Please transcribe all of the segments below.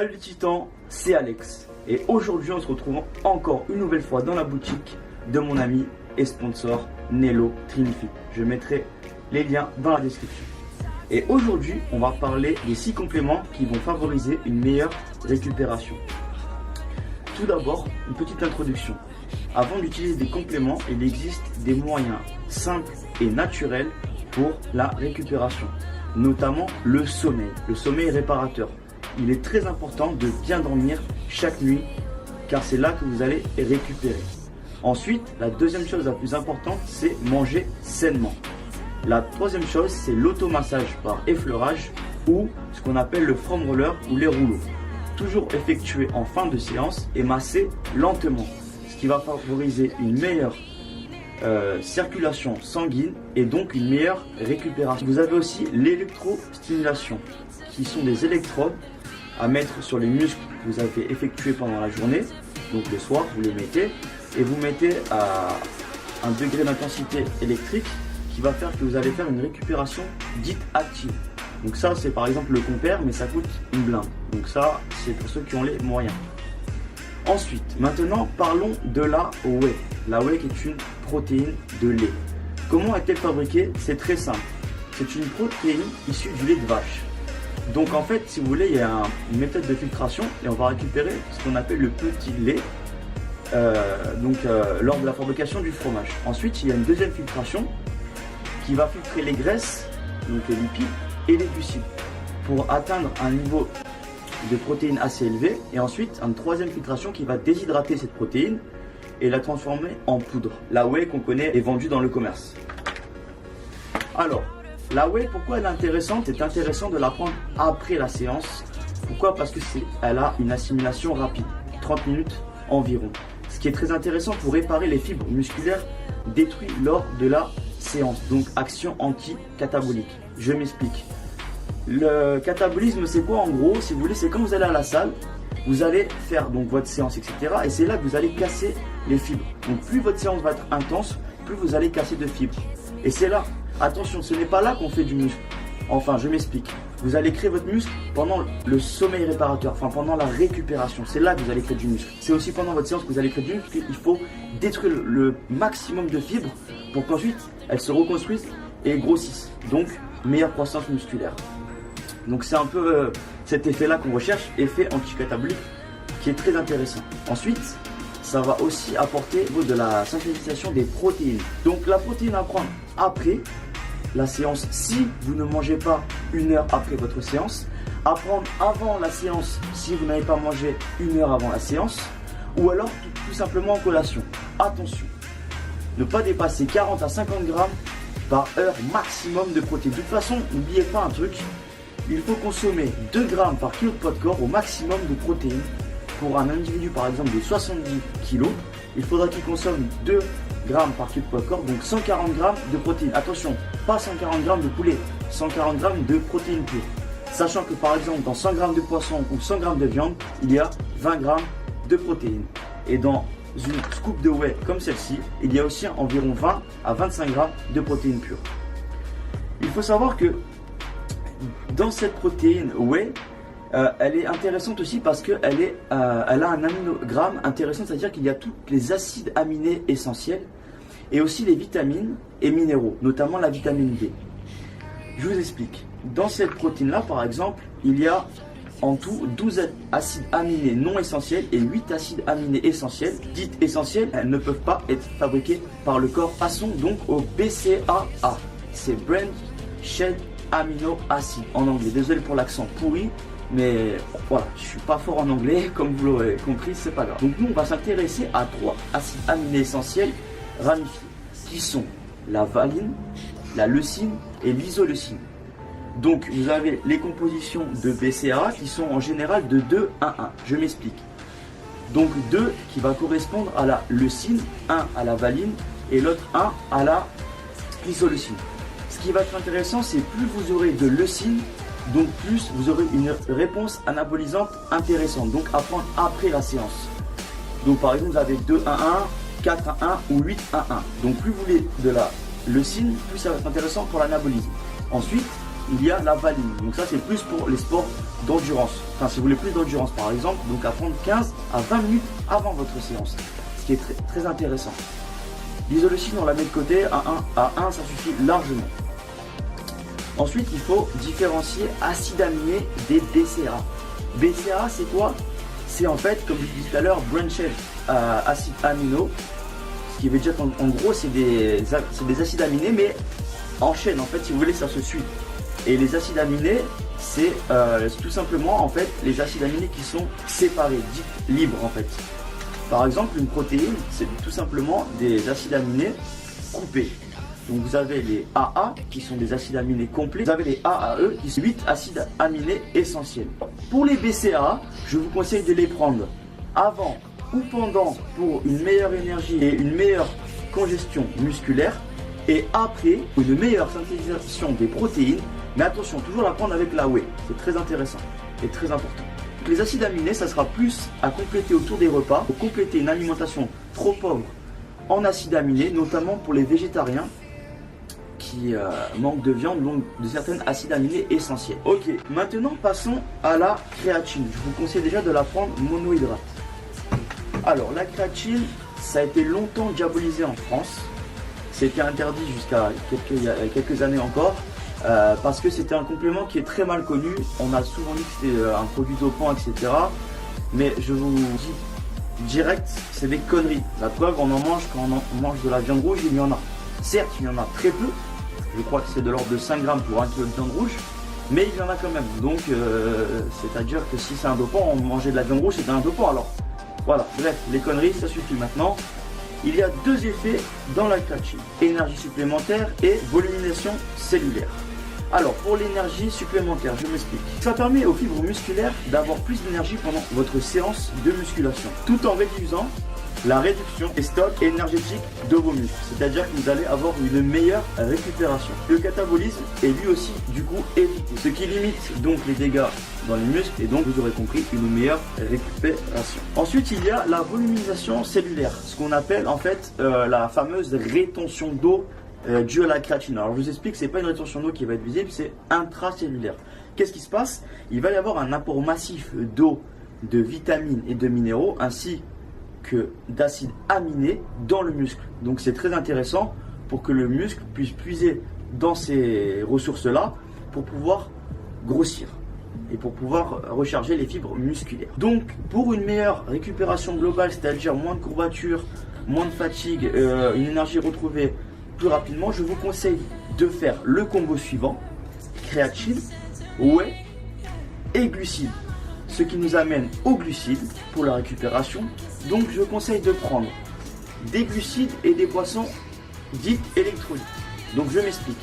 Salut les titans, c'est Alex et aujourd'hui on se retrouve encore une nouvelle fois dans la boutique de mon ami et sponsor Nello Trinifit. Je mettrai les liens dans la description. Et aujourd'hui on va parler des 6 compléments qui vont favoriser une meilleure récupération. Tout d'abord, une petite introduction. Avant d'utiliser des compléments, il existe des moyens simples et naturels pour la récupération, notamment le sommeil réparateur. Il est très important de bien dormir chaque nuit car c'est là que vous allez récupérer. Ensuite, la deuxième chose la plus importante, c'est manger sainement. La troisième chose, c'est l'automassage par effleurage ou ce qu'on appelle le foam roller ou les rouleaux. Toujours effectué en fin de séance et massé lentement, ce qui va favoriser une meilleure circulation sanguine et donc une meilleure récupération. Vous avez aussi l'électrostimulation, qui sont des électrodes à mettre sur les muscles que vous avez effectués pendant la journée. Donc le soir, vous les mettez et vous mettez à un degré d'intensité électrique qui va faire que vous allez faire une récupération dite active. Donc ça, c'est par exemple le Compère, mais ça coûte une blinde. Donc ça, c'est pour ceux qui ont les moyens. Ensuite, maintenant, parlons de la whey. La whey qui est une protéine de lait. Comment est-elle fabriquée? C'est très simple. C'est une protéine issue du lait de vache. Donc en fait, si vous voulez, il y a une méthode de filtration et on va récupérer ce qu'on appelle le petit lait lors de la fabrication du fromage. Ensuite, il y a une deuxième filtration qui va filtrer les graisses, donc les lipides et les glucides pour atteindre un niveau de protéines assez élevé. Et ensuite, une troisième filtration qui va déshydrater cette protéine et la transformer en poudre. La whey qu'on connaît est vendue dans le commerce. Alors, la whey, pourquoi elle est intéressante? C'est intéressant de la prendre après la séance. Pourquoi? Parce que elle a une assimilation rapide, 30 minutes environ. Ce qui est très intéressant pour réparer les fibres musculaires détruites lors de la séance. Donc action anti-catabolique. Je m'explique. Le catabolisme, c'est quoi en gros? Si vous voulez, c'est quand vous allez à la salle, vous allez faire donc votre séance, etc. Et c'est là que vous allez casser les fibres. Donc plus votre séance va être intense, plus vous allez casser de fibres. Et c'est là. Attention, ce n'est pas là qu'on fait du muscle. Enfin, je m'explique. Vous allez créer votre muscle pendant le sommeil réparateur, enfin pendant la récupération. C'est là que vous allez créer du muscle. C'est aussi pendant votre séance que vous allez créer du muscle. Il faut détruire le maximum de fibres pour qu'ensuite elles se reconstruisent et grossissent. Donc, meilleure croissance musculaire. Donc c'est un peu cet effet-là qu'on recherche, effet anticatabolique, qui est très intéressant. Ensuite, ça va aussi apporter de la synthétisation des protéines. Donc la protéine à prendre après la séance, si vous ne mangez pas une heure après votre séance, à prendre avant la séance si vous n'avez pas mangé une heure avant la séance, ou alors tout simplement en collation. Attention, ne pas dépasser 40 à 50 grammes par heure maximum de protéines. De toute façon, n'oubliez pas un truc, il faut consommer 2 grammes par kilo de poids de corps au maximum de protéines. Pour un individu par exemple de 70 kg, il faudra qu'il consomme 2 grammes par kilo de poids de corps, donc 140 grammes de protéines. Attention, pas 140 grammes de poulet, 140 grammes de protéines pures. Sachant que par exemple dans 100 grammes de poisson ou 100 grammes de viande, il y a 20 grammes de protéines. Et dans une scoop de whey comme celle-ci, il y a aussi environ 20 à 25 grammes de protéines pures. Il faut savoir que dans cette protéine whey, elle est intéressante aussi parce qu'elle a un aminogramme intéressant, c'est-à-dire qu'il y a tous les acides aminés essentiels et aussi les vitamines et minéraux, notamment la vitamine D. Je vous explique. Dans cette protéine-là, par exemple, il y a en tout 12 acides aminés non essentiels et 8 acides aminés essentiels. Dites essentiels, elles ne peuvent pas être fabriquées par le corps. Passons donc au BCAA. C'est Branched Chain Amino Acid en anglais. Désolé pour l'accent pourri. Mais voilà, je suis pas fort en anglais, comme vous l'aurez compris, c'est pas grave. Donc nous, on va s'intéresser à 3 acides aminés essentiels ramifiés, qui sont la valine, la leucine et l'isoleucine. Donc vous avez les compositions de BCAA qui sont en général de 2 à 1. Je m'explique. Donc 2 qui va correspondre à la leucine, 1 à la valine et l'autre 1 à la isoleucine. Ce qui va être intéressant, c'est plus vous aurez de leucine, donc plus vous aurez une réponse anabolisante intéressante, donc à prendre après la séance. Donc par exemple vous avez 2 à 1, 4 à 1 ou 8 à 1. Donc plus vous voulez de la leucine, plus ça va être intéressant pour l'anabolisme. Ensuite, il y a la valine. Donc ça c'est plus pour les sports d'endurance. Enfin si vous voulez plus d'endurance par exemple, donc à prendre 15 à 20 minutes avant votre séance. Ce qui est très, très intéressant. L'isoleucine on la met de côté, à 1 ça suffit largement. Ensuite il faut différencier acides aminés des BCAA. BCAA c'est quoi? C'est en fait, comme je disais tout à l'heure, branched acides aminaux. Ce qui veut dire qu'en gros c'est des acides aminés mais en chaîne en fait si vous voulez ça se suit. Et les acides aminés c'est tout simplement en fait les acides aminés qui sont séparés, dits libres en fait. Par exemple une protéine c'est tout simplement des acides aminés coupés. Donc vous avez les AA qui sont des acides aminés complets, vous avez les AAE qui sont 8 acides aminés essentiels. Pour les BCAA, je vous conseille de les prendre avant ou pendant pour une meilleure énergie et une meilleure congestion musculaire et après une meilleure synthétisation des protéines, mais attention, toujours la prendre avec la whey, c'est très intéressant et très important. Les acides aminés, ça sera plus à compléter autour des repas, pour compléter une alimentation trop pauvre en acides aminés, notamment pour les végétariens qui manquent de viande, donc de certains acides aminés essentiels. Ok, maintenant passons à la créatine. Je vous conseille déjà de la prendre monohydrate. Alors la créatine, ça a été longtemps diabolisé en France. C'était interdit jusqu'à quelques années encore parce que c'était un complément qui est très mal connu. On a souvent dit que c'était un produit dopant, etc. Mais je vous dis direct, c'est des conneries. La preuve, on en mange quand on mange de la viande rouge, il y en a. Certes, il y en a très peu. Je crois que c'est de l'ordre de 5 grammes pour 1 kg de viande rouge. Mais il y en a quand même. Donc, c'est-à-dire que si c'est un dopant, on mangeait de la viande rouge, c'était un dopant alors. Voilà, bref, les conneries, ça suffit maintenant. Il y a deux effets dans la créatine. Énergie supplémentaire et volumination cellulaire. Alors, pour l'énergie supplémentaire, je m'explique. Ça permet aux fibres musculaires d'avoir plus d'énergie pendant votre séance de musculation, tout en réduisant la réduction des stocks énergétiques de vos muscles. C'est-à-dire que vous allez avoir une meilleure récupération. Le catabolisme est lui aussi du coup évité, ce qui limite donc les dégâts dans les muscles et donc vous aurez compris une meilleure récupération. Ensuite il y a la volumisation cellulaire, ce qu'on appelle en fait la fameuse rétention d'eau due à la créatine. Alors je vous explique, c'est pas une rétention d'eau qui va être visible, c'est intracellulaire. Qu'est-ce qui se passe? Il va y avoir un apport massif d'eau, de vitamines et de minéraux ainsi que d'acides aminés dans le muscle. Donc c'est très intéressant pour que le muscle puisse puiser dans ces ressources-là pour pouvoir grossir et pour pouvoir recharger les fibres musculaires. Donc pour une meilleure récupération globale, c'est-à-dire moins de courbatures, moins de fatigue, une énergie retrouvée plus rapidement, je vous conseille de faire le combo suivant: créatine, whey et glucides. Ce qui nous amène aux glucides pour la récupération. Donc je conseille de prendre des glucides et des boissons dites électrolytes. Donc je m'explique.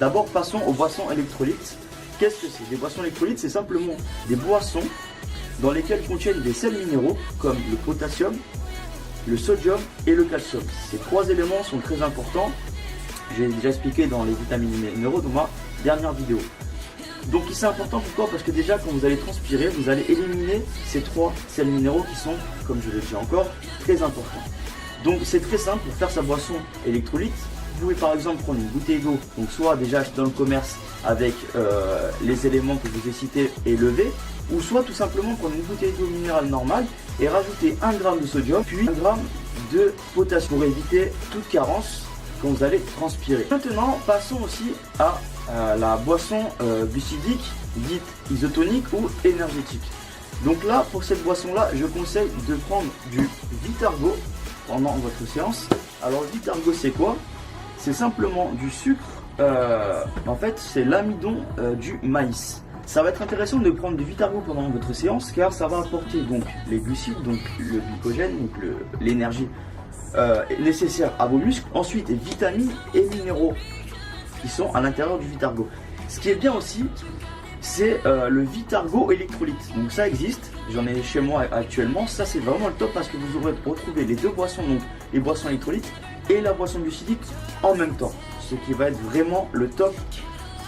D'abord passons aux boissons électrolytes. Qu'est-ce que c'est? Des boissons électrolytes, c'est simplement des boissons dans lesquelles contiennent des sels minéraux comme le potassium, le sodium et le calcium. Ces trois éléments sont très importants. J'ai déjà expliqué dans les vitamines et minéraux dans ma dernière vidéo. Donc c'est important, pourquoi? Parce que déjà quand vous allez transpirer, vous allez éliminer ces trois sels minéraux qui sont, comme je le dis encore, très importants. Donc c'est très simple pour faire sa boisson électrolyte. Vous pouvez par exemple prendre une bouteille d'eau, donc soit déjà acheter dans le commerce avec les éléments que je vous ai cités et lever, ou soit tout simplement prendre une bouteille d'eau minérale normale et rajouter 1 g de sodium, puis 1 g de potassium pour éviter toute carence quand vous allez transpirer. Maintenant, passons aussi à la boisson glucidique, dite isotonique ou énergétique. Donc là, pour cette boisson-là, je conseille de prendre du Vitargo pendant votre séance. Alors le Vitargo, c'est quoi? C'est simplement du sucre, en fait c'est l'amidon du maïs. Ça va être intéressant de prendre du Vitargo pendant votre séance car ça va apporter donc les glucides, donc le glycogène, donc l'énergie nécessaire à vos muscles. Ensuite, vitamines et minéraux qui sont à l'intérieur du Vitargo. Ce qui est bien aussi, c'est le Vitargo électrolyte. Donc ça existe, j'en ai chez moi actuellement. Ça c'est vraiment le top parce que vous aurez retrouvé les deux boissons, donc les boissons électrolytes et la boisson glucidique en même temps. Ce qui va être vraiment le top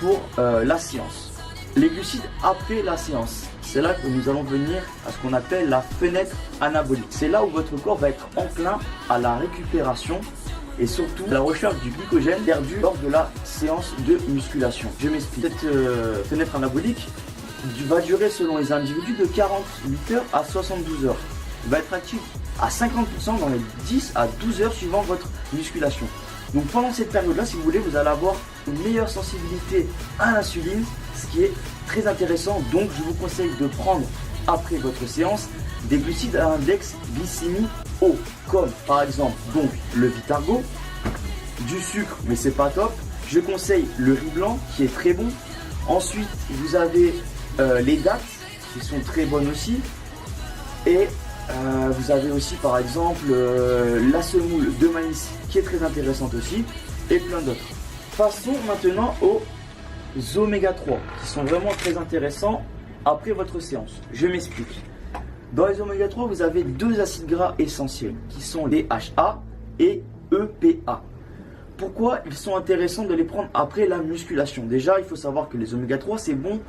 pour la séance. Les glucides après la séance. C'est là que nous allons venir à ce qu'on appelle la fenêtre anabolique. C'est là où votre corps va être enclin à la récupération et surtout la recherche du glycogène perdu lors de la séance de musculation. Je m'explique. Cette fenêtre anabolique va durer selon les individus de 48 heures à 72 heures. Il va être actif à 50% dans les 10 à 12 heures suivant votre musculation. Donc pendant cette période-là, si vous voulez, vous allez avoir une meilleure sensibilité à l'insuline, ce qui est très intéressant. Donc je vous conseille de prendre après votre séance des glucides à index glycémie haut, comme par exemple donc le Vitargo, du sucre mais c'est pas top. Je conseille le riz blanc qui est très bon. Ensuite vous avez les dattes qui sont très bonnes aussi. Et vous avez aussi par exemple la semoule de maïs qui est très intéressante aussi, et plein d'autres. Passons maintenant aux oméga 3 qui sont vraiment très intéressants après votre séance. Je m'explique. Dans les oméga 3, vous avez deux acides gras essentiels qui sont les DHA et EPA. Pourquoi ils sont intéressants de les prendre après la musculation? Déjà, il faut savoir que les oméga 3 c'est bon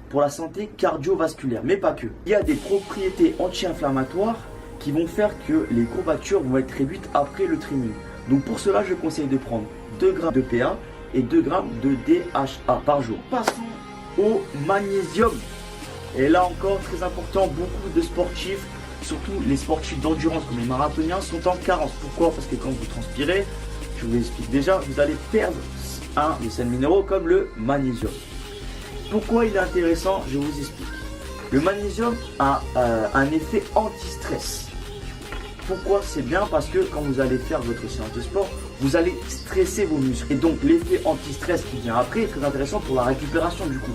pour la santé cardiovasculaire, mais pas que. Il y a des propriétés anti-inflammatoires qui vont faire que les courbatures vont être réduites après le training. Donc pour cela, je conseille de prendre 2 grammes de PA et 2 grammes de DHA par jour. Passons au magnésium. Et là encore, très important, beaucoup de sportifs, surtout les sportifs d'endurance comme les marathoniens, sont en carence. Pourquoi? Parce que quand vous transpirez, je vous explique déjà, vous allez perdre un des sels minéraux comme le magnésium. Pourquoi il est intéressant? Je vous explique. Le magnésium a un effet anti-stress. Pourquoi c'est bien? Parce que quand vous allez faire votre séance de sport, vous allez stresser vos muscles. Et donc l'effet anti-stress qui vient après est très intéressant pour la récupération du coup.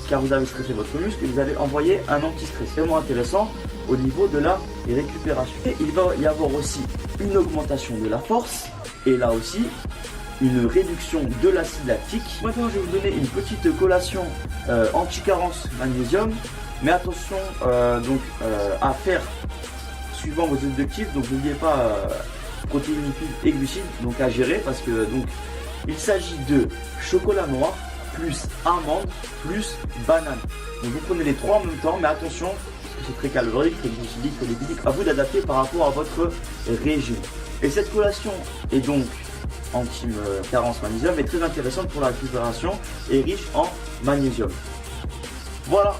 Car vous avez stressé votre muscle et vous allez envoyer un anti-stress. C'est vraiment intéressant au niveau de la récupération. Et il va y avoir aussi une augmentation de la force. Et là aussi, une réduction de l'acide lactique. Maintenant, je vais vous donner une petite collation anti-carence magnésium. Mais attention à faire suivant vos objectifs. Donc n'oubliez pas protéines, lipides et glucides donc à gérer parce que donc il s'agit de chocolat noir plus amande plus banane. Donc vous prenez les trois en même temps, mais attention parce que c'est très calorique, très glucidique, très lipidique. À vous d'adapter par rapport à votre régime. Et cette collation est donc anti-carence magnésium est très intéressante pour la récupération et riche en magnésium. Voilà,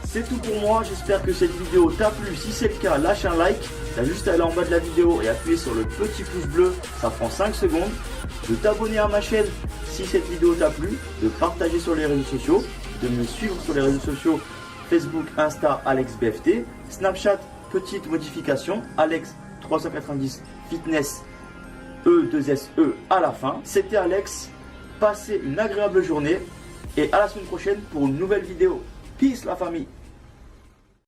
c'est tout pour moi. J'espère que cette vidéo t'a plu. Si c'est le cas, lâche un like. T'as juste à aller en bas de la vidéo et appuyer sur le petit pouce bleu. Ça prend 5 secondes. De t'abonner à ma chaîne si cette vidéo t'a plu. De partager sur les réseaux sociaux. De me suivre sur les réseaux sociaux Facebook, Insta, AlexBFT. Snapchat, petite modification. Alex390 Fitness. E2SE à la fin. C'était Alex. Passez une agréable journée. Et à la semaine prochaine pour une nouvelle vidéo. Peace la famille.